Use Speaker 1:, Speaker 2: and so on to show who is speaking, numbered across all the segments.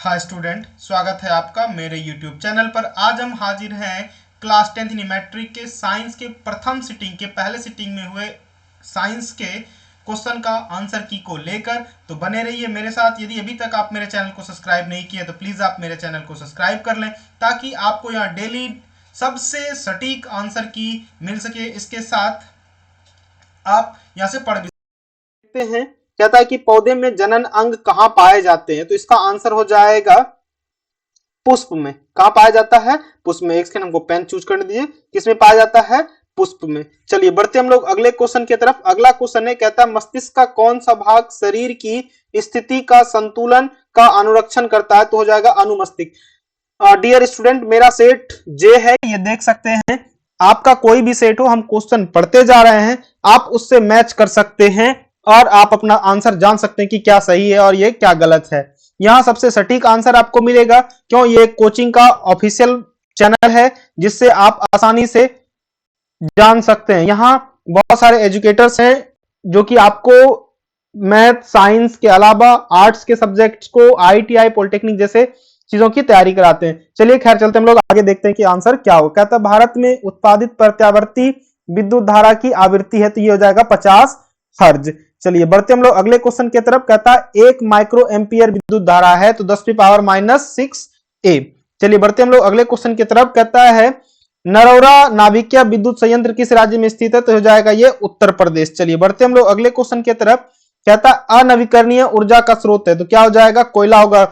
Speaker 1: Hi student, स्वागत है आपका मेरे YouTube चैनल पर। आज हम हाजिर हैं क्लास 10th मैट्रिक के साइंस के प्रथम सिटिंग के पहले सिटिंग में हुए साइंस के क्वेश्चन का आंसर की को लेकर। तो बने रहिए मेरे साथ। यदि अभी तक आप मेरे चैनल को सब्सक्राइब नहीं किया तो प्लीज़ आप मेरे चैनल को सब्सक्राइब कर लें, ताकि आपको यहाँ डेली सबसे सटीक आंसर की मिल सके। इसके साथ आप यहाँ से पढ़ भी सकते हैं। कहता है कि पौधे में जनन अंग कहाँ पाए जाते हैं, तो इसका आंसर हो जाएगा पुष्प में। कहाँ पाया जाता है? पुष्प में। एक सेकंड हमको पेन चूज करने दीजिए। किसमें पाया जाता है? पुष्प में। चलिए बढ़ते हम लोग अगले क्वेश्चन की तरफ। अगला क्वेश्चन है, कहता है मस्तिष्क का कौन सा भाग शरीर की स्थिति का संतुलन का अनुरक्षण करता है, तो हो जाएगा अनुमस्तिष्क। डियर स्टूडेंट, मेरा सेट जे है, ये देख सकते हैं। आपका कोई भी सेट हो, हम क्वेश्चन पढ़ते जा रहे हैं, आप उससे मैच कर सकते हैं और आप अपना आंसर जान सकते हैं कि क्या सही है और ये क्या गलत है। यहां सबसे सटीक आंसर आपको मिलेगा। क्यों? ये कोचिंग का ऑफिशियल चैनल है जिससे आप आसानी से जान सकते हैं। यहाँ बहुत सारे एजुकेटर्स हैं जो कि आपको मैथ, साइंस के अलावा आर्ट्स के सब्जेक्ट्स को, IIT, पॉलिटेक्निक जैसे चीजों की तैयारी कराते हैं। चलिए खैर चलते हम लोग आगे देखते हैं कि आंसर क्या हो। कहता है भारत में उत्पादित प्रत्यावर्ती विद्युत धारा की आवृत्ति है, तो ये हो जाएगा 50 हर्ज। चलिए बढ़ते हम लोग अगले क्वेश्चन की तरफ। कहता है 1 माइक्रो एम्पियर विद्युत धारा है, तो 10⁻⁻6A। चलिए बढ़ते हम लोग अगले क्वेश्चन की तरफ। कहता है नरौरा नाभिकीय विद्युत संयंत्र किस राज्य में स्थित है, तो हो जाएगा ये उत्तर प्रदेश। चलिए बढ़ते हम लोग अगले क्वेश्चन की तरफ। कहता है अनवीकरणीय ऊर्जा का स्रोत है, तो क्या हो जाएगा? कोयला होगा।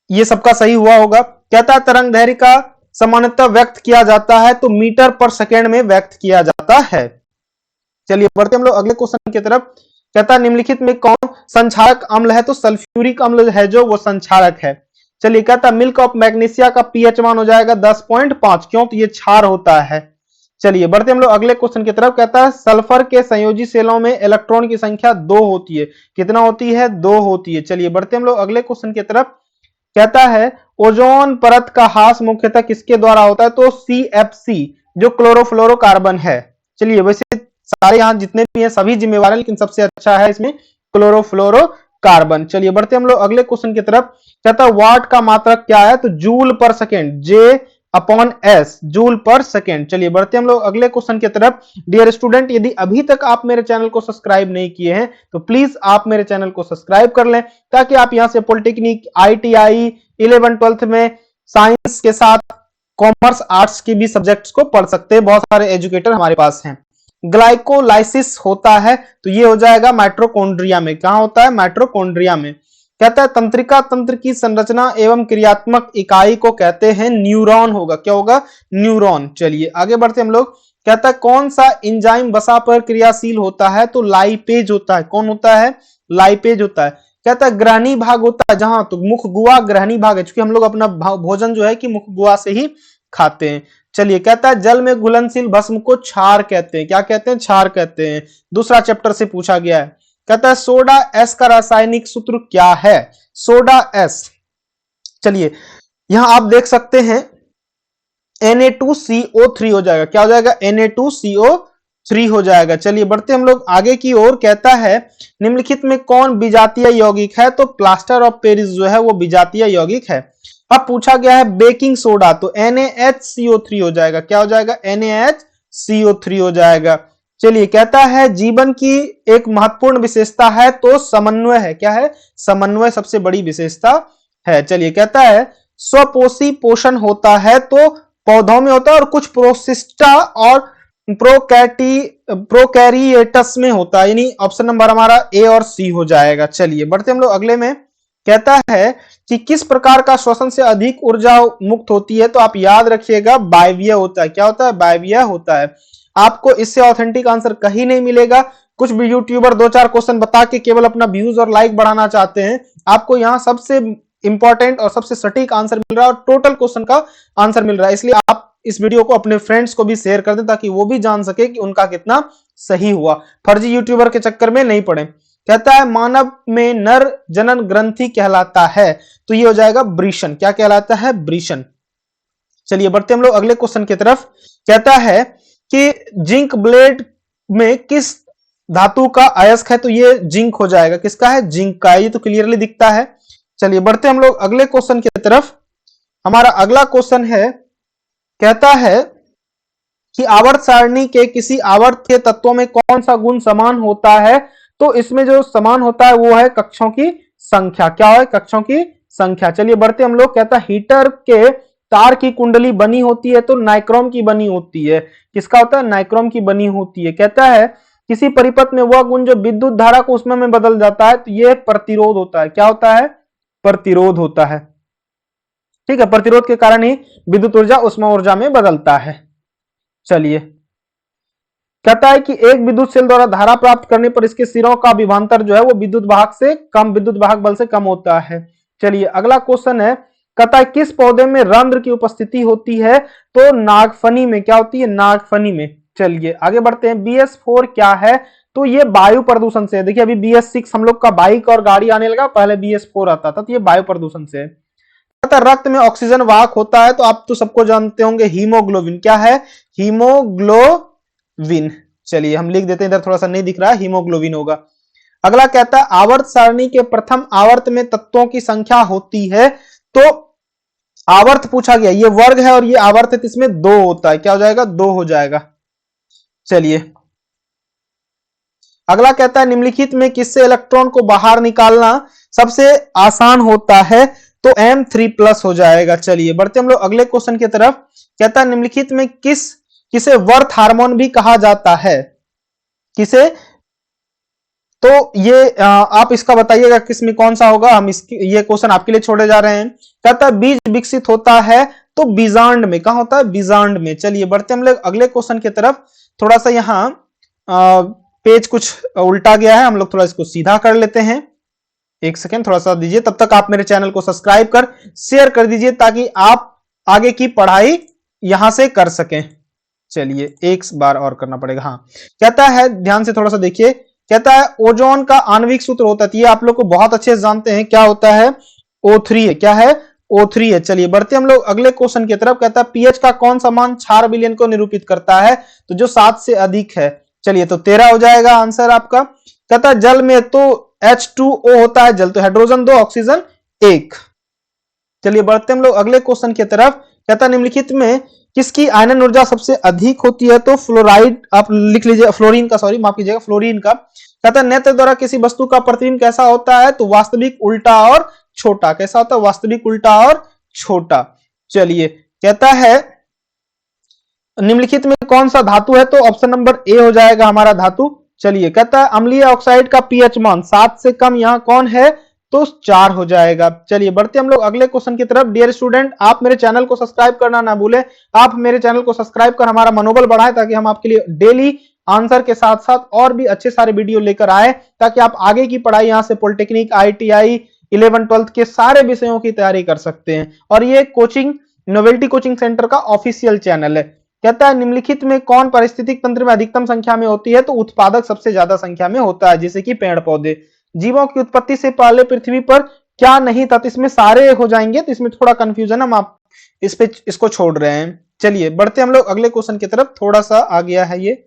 Speaker 1: ये सबका सही हुआ होगा। कहता है तरंग दैर्घ्य का सामान्यतः व्यक्त किया जाता है, तो मीटर पर सेकेंड में व्यक्त किया जाता है। चलिए बढ़ते हम लोग अगले क्वेश्चन की तरफ। कहता है निम्नलिखित में कौन संक्षारक अम्ल है, तो सल्फ्यूरिक अम्ल है जो वो संक्षारक है। चलिए कहता है मिल्क ऑफ मैग्नीशिया का pH मान हो जाएगा 10.5। क्यों? तो ये क्षार होता है। चलिए बढ़ते हम लोग अगले क्वेश्चन की तरफ। कहता है सल्फर के संयोजी सेलों में इलेक्ट्रॉन की संख्या 2 होती है। कितना होती है? 2 होती है। चलिए बढ़ते हम लोग अगले क्वेश्चन की तरफ। कहता है ओजोन परत का ह्रास मुख्यतः किसके द्वारा होता है, तो CFC जो क्लोरोफ्लोरोकार्बन है। चलिए वैसे सारे यहां जितने भी हैं सभी जिम्मेवार हैं, लेकिन सबसे अच्छा है इसमें क्लोरोफ्लोरोकार्बन। चलिए बढ़ते हम लोग अगले क्वेश्चन की तरफ। कहता है वाट का मात्रक क्या है, तो जूल पर सेकेंड, J/S, जूल पर सेकेंड। चलिए बढ़ते हम लोग अगले क्वेश्चन की तरफ। डियर स्टूडेंट, यदि अभी तक आप मेरे चैनल को सब्सक्राइब नहीं किए हैं तो प्लीज आप मेरे चैनल को सब्सक्राइब कर लें, ताकि आप यहां से पॉलिटेक्निक, IIT, 11th-12th में साइंस के साथ कॉमर्स, आर्ट्स के भी सब्जेक्ट्स को पढ़ सकते हैं। बहुत सारे एजुकेटर हमारे पास हैं। ग्लाइकोलाइसिस होता है, तो ये हो जाएगा माइटोकॉन्ड्रिया में। कहां होता है? माइटोकॉन्ड्रिया में। कहता है तंत्रिका तंत्र की संरचना एवं क्रियात्मक इकाई को कहते हैं न्यूरॉन होगा। क्या होगा? न्यूरॉन। चलिए आगे बढ़ते हम लोग। कहता है कौन सा एंजाइम वसा पर क्रियाशील होता है, तो लाइपेज होता है। कौन होता है? लाइपेज होता है। कहता है ग्रहणी भाग होता है जहां, तो मुख गुहा ग्रहणी भाग है, क्योंकि हम लोग अपना भोजन जो है कि मुख गुहा से ही खाते हैं। चलिए कहता है जल में घुलनशील भस्म को क्षार कहते हैं। क्या कहते हैं? क्षार कहते हैं। दूसरा चैप्टर से पूछा गया है। कहता है सोडा एस का रासायनिक सूत्र क्या है, सोडा एस। चलिए यहां आप देख सकते हैं Na2CO3 हो जाएगा। क्या हो जाएगा? Na2CO3 हो जाएगा। चलिए बढ़ते हम लोग आगे की ओर। कहता है निम्नलिखित में कौन विजातीय यौगिक है, तो प्लास्टर ऑफ पेरिस जो है वो विजातीय यौगिक है। अब पूछा गया है बेकिंग सोडा, तो NaHCO3 हो जाएगा। क्या हो जाएगा? NaHCO3 हो जाएगा। चलिए कहता है जीवन की एक महत्वपूर्ण विशेषता है, तो समन्वय है। क्या है? समन्वय सबसे बड़ी विशेषता है। चलिए कहता है स्वपोषी पोषण होता है, तो पौधों में होता है, और कुछ प्रोसिस्टा और प्रोकैरिएटस में होता है। यानी ऑप्शन नंबर हमारा A और C हो जाएगा। चलिए बढ़ते हम लोग अगले में। कहता है कि किस प्रकार का श्वसन से अधिक ऊर्जा मुक्त होती है, तो आप याद रखिएगा वायवीय होता है। क्या होता है? वायवीय होता है। आपको इससे ऑथेंटिक आंसर कहीं नहीं मिलेगा। कुछ भी यूट्यूबर 2-4 क्वेश्चन बता के केवल अपना व्यूज और लाइक बढ़ाना चाहते हैं। आपको यहाँ सबसे इंपॉर्टेंट और सबसे सटीक आंसर मिल रहा है, और टोटल क्वेश्चन का आंसर मिल रहा है। इसलिए आप इस वीडियो को अपने फ्रेंड्स को भी शेयर कर दें, ताकि वो भी जान सके कि उनका कितना सही हुआ। फर्जी यूट्यूबर के चक्कर में नहीं पड़े। कहता है मानव में नर जनन ग्रंथि कहलाता है, तो ये हो जाएगा वृषण। क्या कहलाता है? वृषण। चलिए बढ़ते हम लोग अगले क्वेश्चन की तरफ। कहता है कि जिंक ब्लेड में किस धातु का अयस्क है, तो ये जिंक हो जाएगा। किसका है? जिंक का। ये तो क्लियरली दिखता है। चलिए बढ़ते हम लोग अगले क्वेश्चन की तरफ। हमारा अगला क्वेश्चन है, कहता है कि आवर्त सारणी के किसी आवर्त के तत्वों में कौन सा गुण समान होता है। तो इसमें जो समान होता है वो है कक्षों की संख्या। क्या है? कक्षों की संख्या। चलिए बढ़ते हम लोग। कहता है हीटर के तार की कुंडली बनी होती है तो नाइक्रोम की बनी होती है। किसका होता है? नाइक्रोम की बनी होती है। कहता है किसी परिपथ में वह गुण जो विद्युत धारा को उष्मा में बदल जाता है तो यह प्रतिरोध होता है। क्या होता है? प्रतिरोध होता है। ठीक है, प्रतिरोध के कारण ही विद्युत ऊर्जा उष्मा ऊर्जा में बदलता है। चलिए, कहता है कि एक विद्युत सेल द्वारा धारा प्राप्त करने पर इसके सिरों का विभवांतर जो है वो विद्युत वाहक से कम, विद्युत वाहक बल से कम होता है। चलिए अगला क्वेश्चन है, कहता है किस पौधे में रंध्र की उपस्थिति होती है। तो नागफनी में। क्या होती है? नागफनी में। चलिए आगे बढ़ते हैं। BS4 क्या है? तो ये वायु प्रदूषण से है। देखिए अभी BS6 हम लोग का बाइक और गाड़ी आने लगा, पहले BS4 आता था, तो ये वायु प्रदूषण से है। कहता है रक्त में ऑक्सीजन वाहक होता है तो आप तो सबको जानते होंगे हीमोग्लोबिन। क्या है? हीमोग्लोबिन। चलिए हम लिख देते हैं, इधर थोड़ा सा नहीं दिख रहा है, हीमोग्लोबिन होगा। अगला कहता है आवर्त सारणी के प्रथम आवर्त में तत्वों की संख्या होती है। तो आवर्त पूछा गया, ये वर्ग है और ये आवर्त है, इसमें 2 होता है। क्या हो जाएगा? 2 हो जाएगा। चलिए अगला कहता है निम्नलिखित में किससे इलेक्ट्रॉन को बाहर निकालना सबसे आसान होता है। तो M3+ हो जाएगा। चलिए बढ़ते हम लोग अगले क्वेश्चन की तरफ। कहता है निम्नलिखित में किसे वर्थ हार्मोन भी कहा जाता है। किसे? तो ये आप इसका बताइएगा किसमें कौन सा होगा। हम ये क्वेश्चन आपके लिए छोड़े जा रहे हैं। कहता है बीज विकसित होता है तो बीजांड में। कहां होता है? बीजांड में। चलिए बढ़ते हम लोग अगले क्वेश्चन की तरफ। थोड़ा सा यहां पेज कुछ उल्टा गया है, हम लोग थोड़ा इसको सीधा कर लेते हैं। एक सेकेंड थोड़ा सा दीजिए, तब तक आप मेरे चैनल को सब्सक्राइब कर शेयर कर दीजिए ताकि आप आगे की पढ़ाई यहां से कर सकें। चलिए एक बार और करना पड़ेगा। हाँ, कहता है ध्यान से थोड़ा सा देखिए। कहता है ओजोन का आणविक सूत्र होता है, ये आप लोग को बहुत अच्छे से जानते हैं। क्या होता है? O3 है। क्या है? O3 है। चलिए बढ़ते हम लोग अगले क्वेश्चन की तरफ। कहता है पीएच का कौन सा मान क्षार विलयन को निरूपित करता है। तो जो 7 से अधिक है। चलिए तो 13 हो जाएगा आंसर आपका। कहता है जल में तो H2O होता है, जल तो हाइड्रोजन 2 ऑक्सीजन 1। चलिए बढ़ते हम लोग अगले क्वेश्चन की तरफ। कहता है निम्नलिखित में किसकी आयनन ऊर्जा सबसे अधिक होती है। तो फ्लोराइड, आप लिख लीजिए, फ्लोरीन का, सॉरी माफ कीजिएगा, फ्लोरीन का। कहता है नेत्र द्वारा किसी वस्तु का प्रतिबिंब कैसा होता है। तो वास्तविक, उल्टा और छोटा। कैसा होता है? वास्तविक, उल्टा और छोटा। चलिए कहता है निम्नलिखित में कौन सा धातु है। तो ऑप्शन नंबर ए हो जाएगा हमारा धातु। चलिए कहता है अम्लीय ऑक्साइड का पीएच मान 7 से कम यहां कौन है। तो 4 हो जाएगा। चलिए बढ़ते हम लोग अगले क्वेश्चन की तरफ। डियर स्टूडेंट, आप मेरे चैनल को सब्सक्राइब करना ना भूलें। आप मेरे चैनल को सब्सक्राइब कर हमारा मनोबल बढ़ाएं ताकि हम आपके लिए डेली आंसर के साथ साथ और भी अच्छे सारे वीडियो लेकर आए, ताकि आप आगे की पढ़ाई यहां से पॉलिटेक्निक, ITI, 11th-12th के सारे विषयों की तैयारी कर सकते हैं। और ये कोचिंग नोवेल्टी कोचिंग सेंटर का ऑफिशियल चैनल है। कहता है निम्नलिखित में कौन पारिस्थितिक तंत्र में अधिकतम संख्या में होती है। तो उत्पादक सबसे ज्यादा संख्या में होता है, जैसे कि पेड़ पौधे। जीवों की उत्पत्ति से पहले पृथ्वी पर क्या नहीं था। तो इसमें सारे हो जाएंगे, तो इसमें थोड़ा कंफ्यूजन, हम आप इसको छोड़ रहे हैं। चलिए बढ़ते हम लोग अगले क्वेश्चन की तरफ। थोड़ा सा आ गया है ये।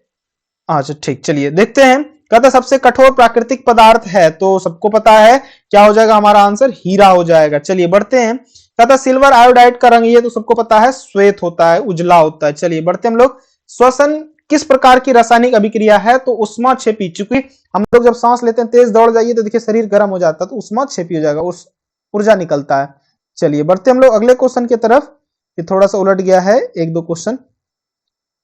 Speaker 1: अच्छा ठीक, चलिए देखते हैं। कहता सबसे कठोर प्राकृतिक पदार्थ है। तो सबको पता है क्या हो जाएगा हमारा आंसर, हीरा हो जाएगा। चलिए बढ़ते हैं। कहता सिल्वर आयोडाइड का रंग, ये तो सबको पता है, श्वेत होता है, उजला होता है। चलिए बढ़ते हम लोग। श्वसन किस प्रकार की रासायनिक अभिक्रिया है। तो उष्मा क्षेपी। चूंकि हम लोग जब सांस लेते हैं, तेज दौड़ जाइए तो देखिए शरीर गर्म हो जाता है, तो उष्मा क्षेपी हो जाएगा, उस ऊर्जा निकलता है। चलिए बढ़ते हम लोग अगले क्वेश्चन की तरफ। ये थोड़ा सा उलट गया है, 1-2 क्वेश्चन,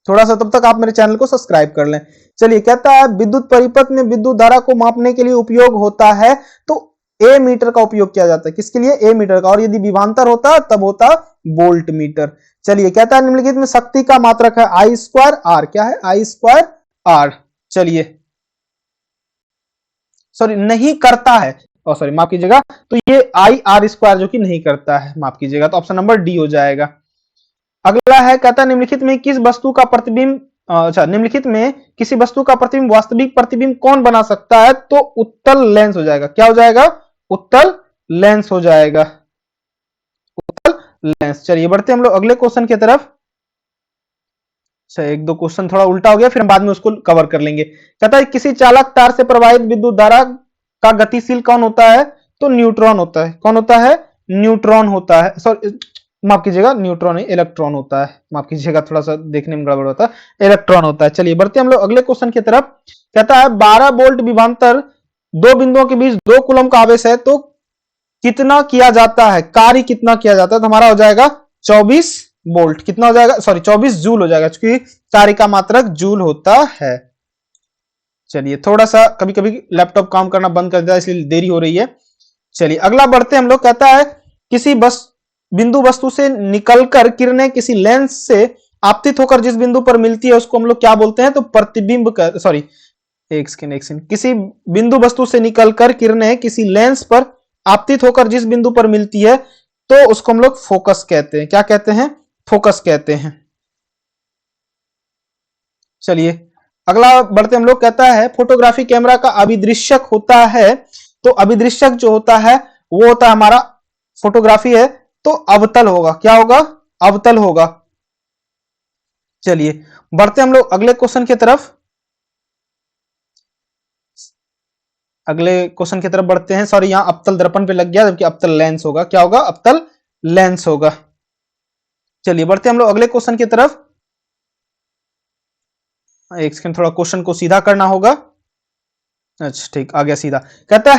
Speaker 1: थोड़ा सा, तब तक आप मेरे चैनल को सब्सक्राइब कर लें। चलिए कहता है विद्युत परिपथ में विद्युत धारा को मापने के लिए उपयोग होता है। तो ए मीटर का उपयोग किया जाता है। किसके लिए? ए मीटर का। और यदि विभवांतर होता तब होता वोल्ट मीटर। चलिए कहता है निम्नलिखित में शक्ति का मात्रक है I²R। क्या है? I²R। चलिए सॉरी, नहीं करता है, सॉरी माफ कीजिएगा, तो ये IR² जो कि नहीं करता है, माफ कीजिएगा, तो ऑप्शन नंबर डी हो जाएगा। अगला है, कहता है निम्नलिखित में किस वस्तु का प्रतिबिंब, अच्छा निम्नलिखित में किसी वस्तु का प्रतिबिंब वास्तविक प्रतिबिंब कौन बना सकता है। तो उत्तल लेंस हो जाएगा। क्या हो जाएगा? उत्तल लेंस हो जाएगा, उत्तल लेंस। चलिए बढ़ते हम लोग अगले क्वेश्चन की तरफ। अच्छा 1-2 क्वेश्चन थोड़ा उल्टा हो गया, फिर हम बाद में उसको कवर कर लेंगे। कहता है किसी चालक तार से प्रवाहित विद्युत धारा का गतिशील कौन होता है।
Speaker 2: तो न्यूट्रॉन होता है। कौन होता है? न्यूट्रॉन होता है। सॉरी, माफ कीजिएगा, न्यूट्रॉन नहीं, इलेक्ट्रॉन होता है। माफ कीजिएगा, थोड़ा सा देखने में गड़बड़ होता है, इलेक्ट्रॉन होता है। चलिए बढ़ते हम लोग अगले क्वेश्चन की तरफ। कहता है 12 वोल्ट विभवांतर दो बिंदुओं के बीच 2 कूलम का आवेश है, तो कितना किया जाता है, कार्य कितना किया जाता है? तो हमारा हो जाएगा 24 वोल्ट। कितना हो जाएगा? सॉरी, 24 जूल हो जाएगा, क्योंकि कार्य का मात्रक जूल होता है। चलिए, थोड़ा सा कभी कभी लैपटॉप काम करना बंद कर देता है, इसलिए देरी हो रही है। चलिए अगला बढ़ते हम लोग। कहता है किसी बिंदु वस्तु से निकलकर किरणें किसी लेंस से आपतित होकर जिस बिंदु पर मिलती है उसको हम लोग क्या बोलते हैं? तो प्रतिबिंब कर, सॉरी, एक सेकंड। किसी बिंदु वस्तु से निकलकर किरणें किसी लेंस पर आपतित होकर जिस बिंदु पर मिलती है तो उसको हम लोग फोकस कहते हैं। क्या कहते हैं? फोकस कहते हैं। चलिए अगला बढ़ते हम लोग। कहता है फोटोग्राफी कैमरा का अभिदृश्यक होता है, तो अभिदृश्यक जो होता है वो होता है हमारा, फोटोग्राफी है तो अवतल होगा। क्या होगा? अवतल होगा। चलिए बढ़ते हम लोग अगले क्वेश्चन की तरफ। अगले क्वेश्चन की तरफ बढ़ते हैं। सॉरी, यहां अवतल दर्पण पे लग गया, जबकि अवतल लेंस होगा। क्या होगा? अवतल लेंस होगा। चलिए बढ़ते हम लोग अगले क्वेश्चन की तरफ। एक सेकंड, थोड़ा क्वेश्चन को सीधा करना होगा। अच्छा ठीक, आ गया सीधा। कहता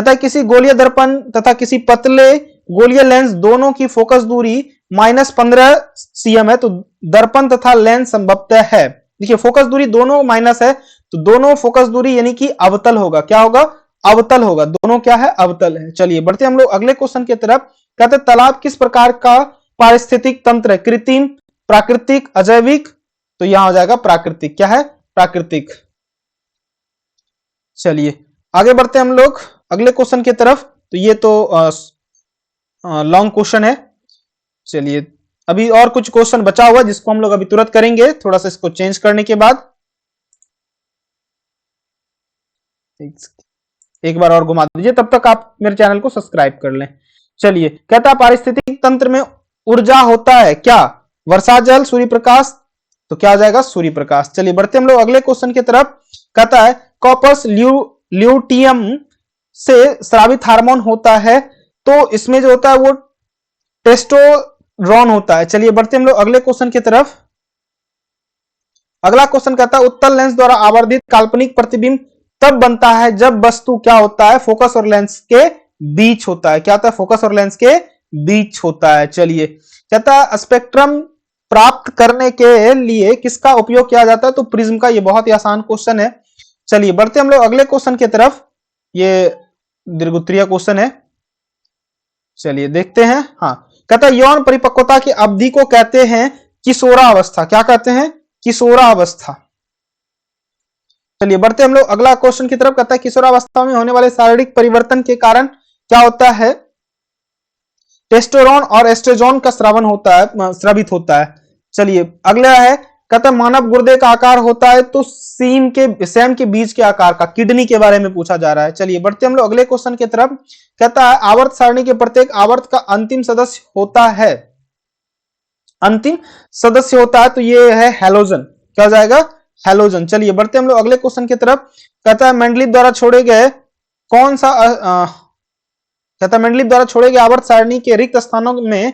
Speaker 2: है किसी गोलीय दर्पण तथा किसी पतले गोलीय लेंस दोनों की फोकस दूरी -15 cm है, तो दर्पण तथा लेंस संभवतः है। देखिए फोकस दूरी दोनों माइनस है, तो दोनों फोकस दूरी यानी कि अवतल होगा। क्या होगा? अवतल होगा। दोनों क्या है? अवतल है। चलिए बढ़ते हम लोग अगले क्वेश्चन की तरफ। कहते हैं तालाब किस प्रकार का पारिस्थितिक तंत्र है? कृत्रिम, प्राकृतिक, अजैविक? तो यहां हो जाएगा प्राकृतिक। क्या है? प्राकृतिक। चलिए आगे बढ़ते हम लोग अगले क्वेश्चन की तरफ। तो ये तो लॉन्ग क्वेश्चन है। चलिए अभी और कुछ क्वेश्चन बचा हुआ जिसको हम लोग अभी तुरंत करेंगे, थोड़ा सा इसको चेंज करने के बाद। एक बार और घुमा दीजिए, तब तक आप मेरे चैनल को सब्सक्राइब कर लें। चलिए कहता है पारिस्थितिक तंत्र में ऊर्जा होता है क्या? वर्षा जल, सूर्य प्रकाश? तो क्या हो जाएगा? सूर्य प्रकाश। चलिए बढ़ते हम लोग अगले क्वेश्चन की तरफ। कहता है कॉपस ल्यूटियम से स्रावित हार्मोन होता है, तो इसमें जो होता है वो टेस्टोस्टेरोन होता है। चलिए बढ़ते हम लोग अगले क्वेश्चन की तरफ। अगला क्वेश्चन कहता है उत्तल लेंस द्वारा आवर्धित काल्पनिक प्रतिबिंब तब बनता है जब वस्तु क्या होता है? फोकस और लेंस के बीच होता है। क्या होता है? फोकस और लेंस के बीच होता है। चलिए कहता है स्पेक्ट्रम प्राप्त करने के लिए किसका उपयोग किया जाता है? तो प्रिज्म का। ये बहुत ही आसान क्वेश्चन है। चलिए बढ़ते हम लोग अगले क्वेश्चन की तरफ। ये दीर्घोत्तरीय क्वेश्चन है। चलिए देखते हैं। हाँ, कहता है यौन परिपक्वता की अवधि को कहते हैं किशोरावस्था। क्या कहते हैं? किशोरावस्था। चलिए बढ़ते हम लोग अगला क्वेश्चन की तरफ। कहता है किशोरावस्था में होने वाले शारीरिक परिवर्तन के कारण क्या होता है? टेस्टोस्टेरोन और एस्ट्रोजन का स्रावन होता है, स्रावित होता है। चलिए अगला है, कहता है मानव गुर्दे का आकार होता है, तो सैम के बीज के आकार का। किडनी के बारे में पूछा जा रहा है। चलिए बढ़ते हम लोग अगले क्वेश्चन की तरफ। कहता है आवर्त सारणी के प्रत्येक आवर्त का अंतिम सदस्य होता है, अंतिम सदस्य होता है, तो ये है हैलोजन। क्या हो जाएगा? हैलोजन। चलिए बढ़ते हम लोग अगले क्वेश्चन की तरफ। कहता है मेंडलीव द्वारा छोड़े गए कौन सा कहता है मेंडलीव द्वारा छोड़े गए आवर्त सारणी के रिक्त स्थानों में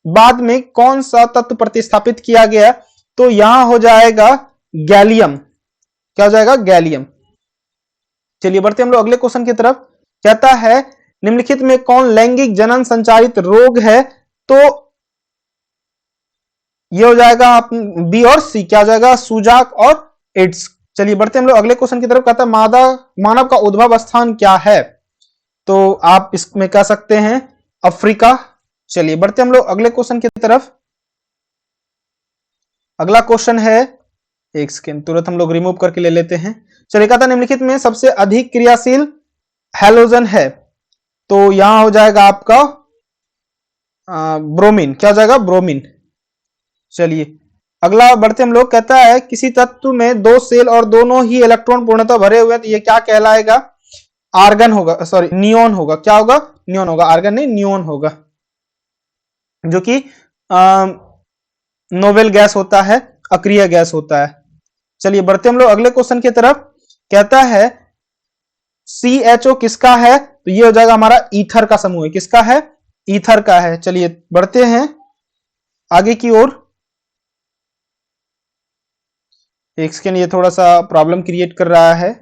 Speaker 2: बाद में कौन सा तत्व प्रतिस्थापित किया गया? तो यहां हो जाएगा गैलियम। क्या हो जाएगा? गैलियम। चलिए बढ़ते हम लोग अगले क्वेश्चन की तरफ। कहता है निम्नलिखित में कौन लैंगिक जनन संचारित रोग है? तो ये हो जाएगा बी और सी। क्या हो जाएगा? सूजाक और एड्स। चलिए बढ़ते हम लोग अगले क्वेश्चन की तरफ। कहता है मानव का उद्भव स्थान क्या है? तो आप इसमें कह सकते हैं अफ्रीका। चलिए बढ़ते हम लोग अगले क्वेश्चन की तरफ। अगला क्वेश्चन है, एक सेकेंड तुरंत हम लोग रिमूव करके ले लेते हैं। चलिए कहता है निम्नलिखित में सबसे अधिक क्रियाशील हैलोजन है, तो यहां हो जाएगा आपका ब्रोमीन। क्या हो जाएगा? ब्रोमीन। चलिए अगला बढ़ते हम लोग। कहता है किसी तत्व में 2 सेल और दोनों ही इलेक्ट्रॉन पूर्णतः भरे हुए हैं, तो ये क्या कहलाएगा? आर्गन होगा, सॉरी नियोन होगा। क्या होगा? नियोन होगा। आर्गन नहीं, नियोन होगा, जो कि नोवेल गैस होता है, अक्रिय गैस होता है। चलिए बढ़ते हम लोग अगले क्वेश्चन की तरफ। कहता है CHO किसका है? तो ये हो जाएगा हमारा ईथर का समूह है। किसका है? ईथर का है। चलिए बढ़ते हैं आगे की ओर। एक सेकेंड, ये थोड़ा सा प्रॉब्लम क्रिएट कर रहा है।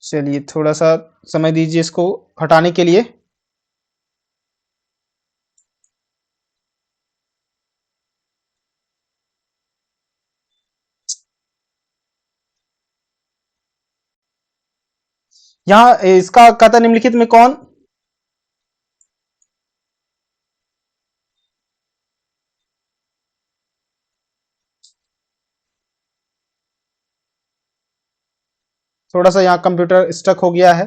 Speaker 2: चलिए थोड़ा सा समय दीजिए इसको हटाने के लिए। यहाँ इसका कथा निम्नलिखित में कौन, थोड़ा सा यहाँ कंप्यूटर स्टक हो गया है।